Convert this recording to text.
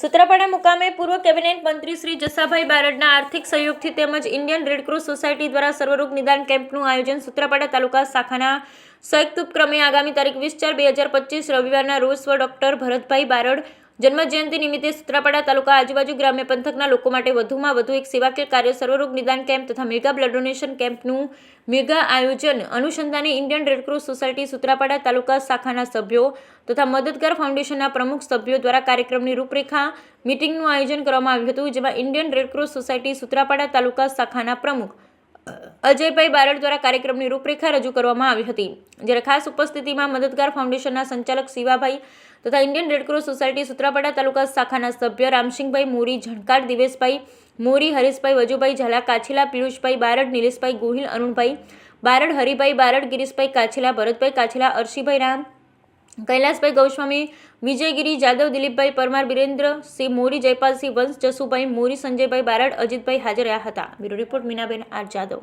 સૂત્રાપાડા મુકામે પૂર્વ કેબિનેટ મંત્રી શ્રી જસાભાઈ બારડના આર્થિક સહયોગથી તેમજ ઇન્ડિયન રેડક્રોસ સોસાયટી દ્વારા સર્વરોગ નિદાન કેમ્પનું આયોજન સૂત્રાપાડા તાલુકા શાખાના સંયુક્ત ઉપક્રમે આગામી તારીખ 20/4/2025 રવિવારના રોજ સ્વ ડોક્ટર ભરતભાઈ બારડ જન્મજયંતિ નિમિત્તે સૂત્રાપાડા તાલુકા આજુબાજુ ગ્રામ્ય પંથકના લોકો માટે વધુમાં વધુ એક સેવાકીય કાર્ય સર્વરોગ નિદાન કેમ્પ તથા મેગા બ્લડ ડોનેશન કેમ્પનું મેગા આયોજન અનુસંધાને ઇન્ડિયન રેડક્રોસ સોસાયટી સૂત્રાપાડા તાલુકા શાખાના સભ્યો તથા મદદગાર ફાઉન્ડેશનના પ્રમુખ સભ્યો દ્વારા કાર્યક્રમની રૂપરેખા મીટિંગનું આયોજન કરવામાં આવ્યું હતું, જેમાં ઇન્ડિયન રેડક્રોસ સોસાયટી સૂત્રાપાડા તાલુકા શાખાના પ્રમુખ અજયભાઈ બારડ દ્વારા કાર્યક્રમની રૂપરેખા રજૂ કરવામાં આવી હતી, જ્યારે ખાસ ઉપસ્થિતિમાં મદદગાર ફાઉન્ડેશનના સંચાલક શિવાભાઈ તથા ઇન્ડિયન રેડક્રોસ સોસાયટી સૂત્રાપાડા તાલુકા શાખાના સભ્ય રામસિંહભાઈ મોરી, ઝણકાર દિવેશભાઈ મોરી, હરીશભાઈ વજુભાઈ ઝાલા, કાછીલા પિયુષભાઈ બારડ, નિલેશભાઈ ગોહિલ, અરુણભાઈ બારડ, હરિભાઈ બારડ, ગિરીશભાઈ કાછીલા, ભરતભાઈ કાછીલા, અર્શીભાઈ રામ, કૈલાસભાઈ ગૌસ્વામી, વિજયગીરી જાદવ, દિલીપભાઈ પરમાર, બિરેન્દ્રસિંહ મોરી, જયપાલસિંહ વંશ, જસુભાઈ મોરી, સંજયભાઈ બારડ, અજીતભાઈ હાજર રહ્યા હતા. Bureau report Meenaben R Jadav.